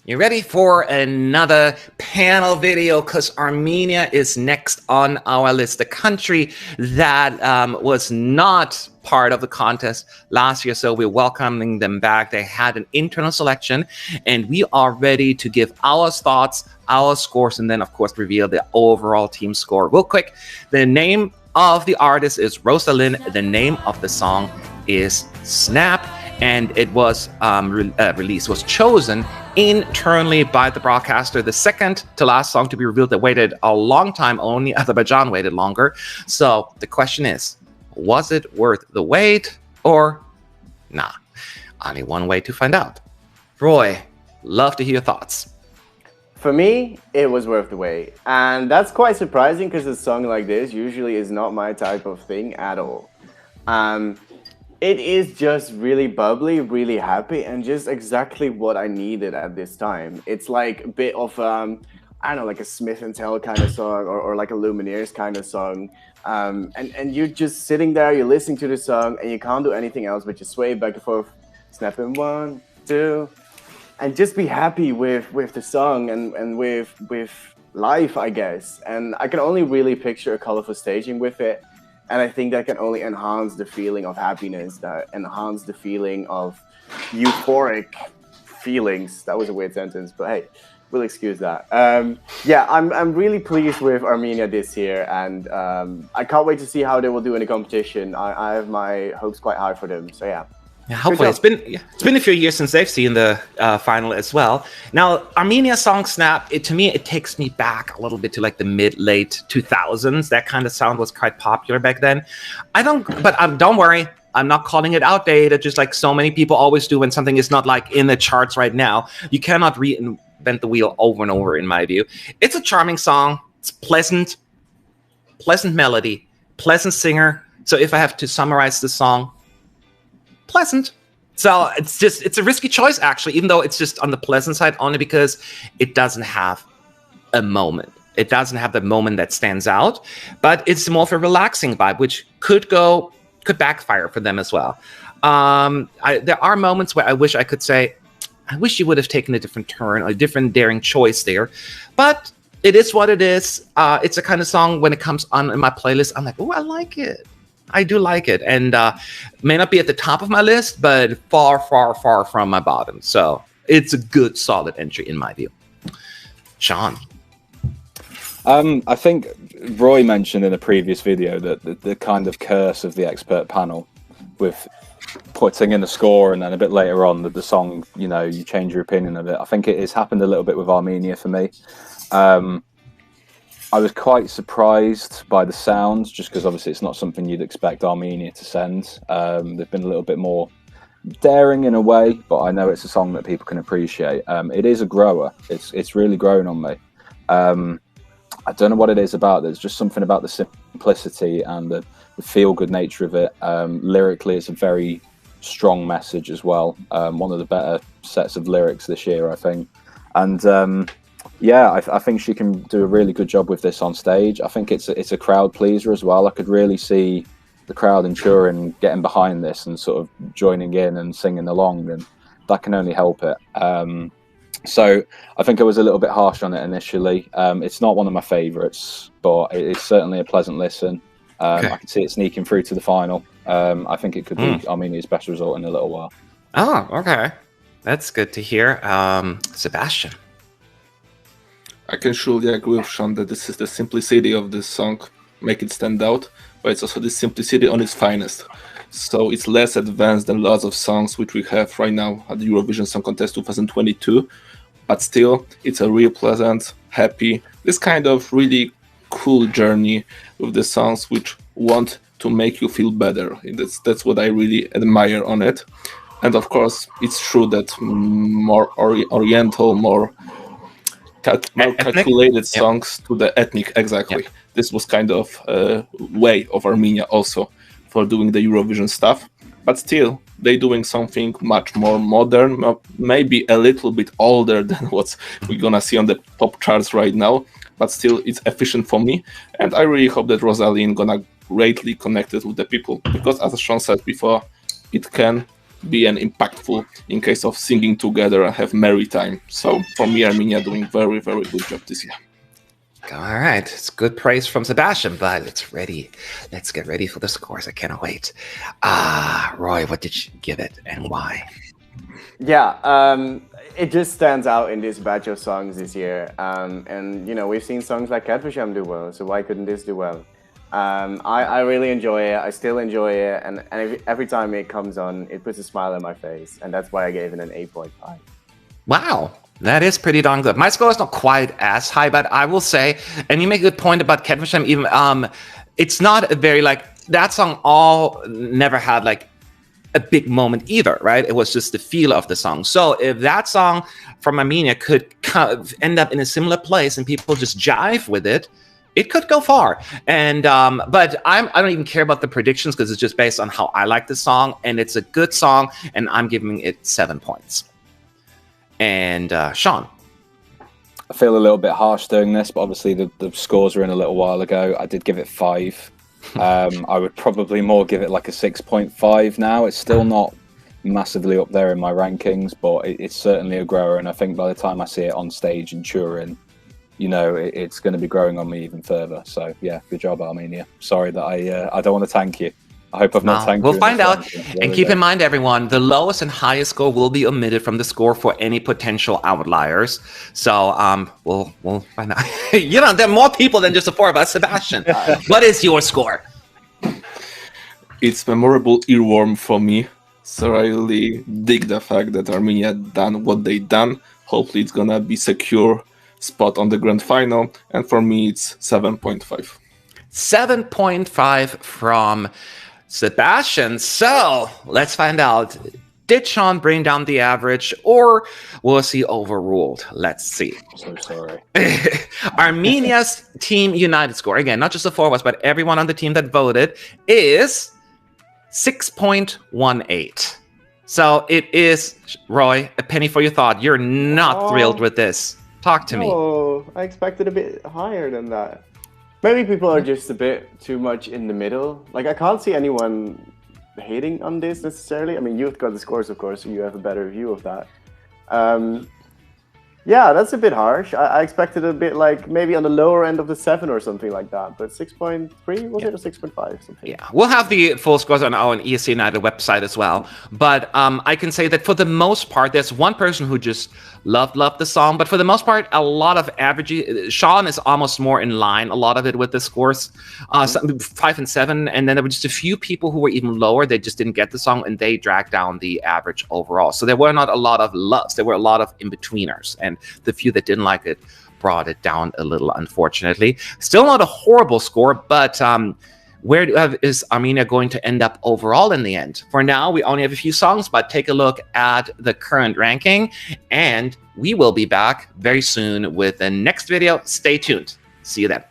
You ready for another panel video? Because Armenia is next on our list. The country that was not part of the contest last year, so we're welcoming them back. They had an internal selection, and we are ready to give our thoughts, our scores, and then, of course, reveal the overall team score. Real quick, the name of the artist is Rosalind. The name of the song is Snap. And it was released, was chosen internally by the broadcaster. The second to last song to be revealed that waited a long time, only Azerbaijan waited longer. So the question is, was it worth the wait or nah? Only one way to find out. Roy, love to hear your thoughts. For me, it was worth the wait. And that's quite surprising because a song like this usually is not my type of thing at all. It is just really bubbly, really happy, and just exactly what I needed at this time. It's like a bit of, I don't know, like a Smith & Tell kind of song or like a Lumineers kind of song. And you're just sitting there, you're listening to the song, and you can't do anything else but just sway back and forth, snapping 1, 2, and just be happy with the song and with life, I guess. And I can only really picture a colorful staging with it. And I think that can only enhance the feeling of happiness, that enhance the feeling of euphoric feelings. That was a weird sentence, but hey, we'll excuse that. Yeah, I'm really pleased with Armenia this year, and I can't wait to see how they will do in the competition. I have my hopes quite high for them. So yeah. Yeah, hopefully. It's been a few years since they've seen the final as well. Now, Armenia's song Snap, to me, it takes me back a little bit to like the mid-late 2000s. That kind of sound was quite popular back then. Don't worry, I'm not calling it outdated, just like so many people always do when something is not like in the charts right now. You cannot reinvent the wheel over and over, in my view. It's a charming song. It's pleasant melody, pleasant singer. So if I have to summarize the song, pleasant. So it's a risky choice, actually, even though it's just on the pleasant side, only because it doesn't have a moment. It doesn't have the moment that stands out, but it's more of a relaxing vibe, which could backfire for them as well. There are moments where I wish I could say, I wish you would have taken a different turn, a different daring choice there, but it is what it is. It's a kind of song when it comes on in my playlist, I'm like, oh, I like it. I do like it, and may not be at the top of my list, but far, far, far from my bottom. So it's a good, solid entry in my view. Sean? I think Roy mentioned in a previous video that the kind of curse of the expert panel with putting in a score and then a bit later on that the song, you change your opinion of it. I think it has happened a little bit with Armenia for me. I was quite surprised by the sounds, just because obviously it's not something you'd expect Armenia to send. They've been a little bit more daring in a way, but I know it's a song that people can appreciate. It is a grower. It's really grown on me. I don't know what it is about. There's just something about the simplicity and the feel-good nature of it. Lyrically, it's a very strong message as well. One of the better sets of lyrics this year, I think. And yeah, I think she can do a really good job with this on stage. I think it's a crowd pleaser as well. I could really see the crowd in Turin getting behind this and sort of joining in and singing along, and that can only help it. So I think I was a little bit harsh on it initially. It's not one of my favourites, but it's certainly a pleasant listen. Okay. I can see it sneaking through to the final. I think it could be Armenia's best result in a little while. Oh, okay. That's good to hear. Sebastian? I can surely agree with Sean that this is the simplicity of this song make it stand out, but it's also the simplicity on its finest. So it's less advanced than lots of songs which we have right now at the Eurovision Song Contest 2022, but still it's a real pleasant, happy, this kind of really cool journey with the songs which want to make you feel better. That's what I really admire on it. And of course, it's true that more oriental, more calculated songs to the ethnic, exactly. Yeah. This was kind of a way of Armenia also for doing the Eurovision stuff. But still, they're doing something much more modern, maybe a little bit older than what we're gonna see on the pop charts right now. But still, it's efficient for me. And I really hope that Rosalind gonna greatly connect it with the people. Because as Sean said before, it can be an impactful in case of singing together and have merry time. So for me, Armenia doing very, very good job this year. All right, it's good praise from Sebastian, but it's ready. Let's get ready for the scores. I cannot wait. Roy, what did you give it and why? Yeah, it just stands out in this batch of songs this year. And, you know, we've seen songs like Catfisham do well, so why couldn't this do well? I really enjoy it. I still enjoy it. And every time it comes on, it puts a smile on my face. And that's why I gave it an 8.5. Wow, that is pretty darn good. My score is not quite as high, but I will say, and you make a good point about Catfisham, even, it's not a very, like, that song never had, like, a big moment either, right? It was just the feel of the song. So if that song from Armenia could kind of end up in a similar place and people just jive with it, it could go far. And but I don't even care about the predictions because it's just based on how I like the song, and it's a good song, and I'm giving it 7 points. And Sean. I feel a little bit harsh doing this, but obviously the scores were in a little while ago. I did give it 5. I would probably more give it like a 6.5 now. It's still not massively up there in my rankings, but it's certainly a grower. And I think by the time I see it on stage in Turin, you know, it's going to be growing on me even further. So yeah, good job, Armenia. Sorry that I don't want to thank you. I hope I've not thanked you. We'll find out. And keep in mind, everyone, the lowest and highest score will be omitted from the score for any potential outliers. So we'll find out. You know, there are more people than just the 4 of us. Sebastian, what is your score? It's memorable earworm for me. So I really dig the fact that Armenia done what they done. Hopefully it's gonna be secure spot on the grand final. And for me, it's 7.5. 7.5 from Sebastian. So let's find out. Did Sean bring down the average, or was he overruled? Let's see. So sorry. Armenia's Team United score, again, not just the 4 of us, but everyone on the team that voted, is 6.18. So it is, Roy, a penny for your thought. You're not thrilled with this. Talk to me. Oh, I expected a bit higher than that. Maybe people are just a bit too much in the middle. Like, I can't see anyone hating on this necessarily. I mean, you've got the scores, of course, so you have a better view of that. Yeah, that's a bit harsh. I expected a bit like maybe on the lower end of the 7 or something like that. But 6.3, was it, or 6.5? Something? Yeah, we'll have the full scores on our ESC United website as well. But I can say that for the most part, there's one person who just loved the song. But for the most part, a lot of average. Sean is almost more in line, a lot of it with the scores, 5 and 7. And then there were just a few people who were even lower. They just didn't get the song, and they dragged down the average overall. So there were not a lot of loves. There were a lot of in-betweeners. And the few that didn't like it brought it down a little, unfortunately. Still not a horrible score, but where is Armenia going to end up overall in the end? For now, we only have a few songs, but take a look at the current ranking, and we will be back very soon with the next video. Stay tuned. See you then.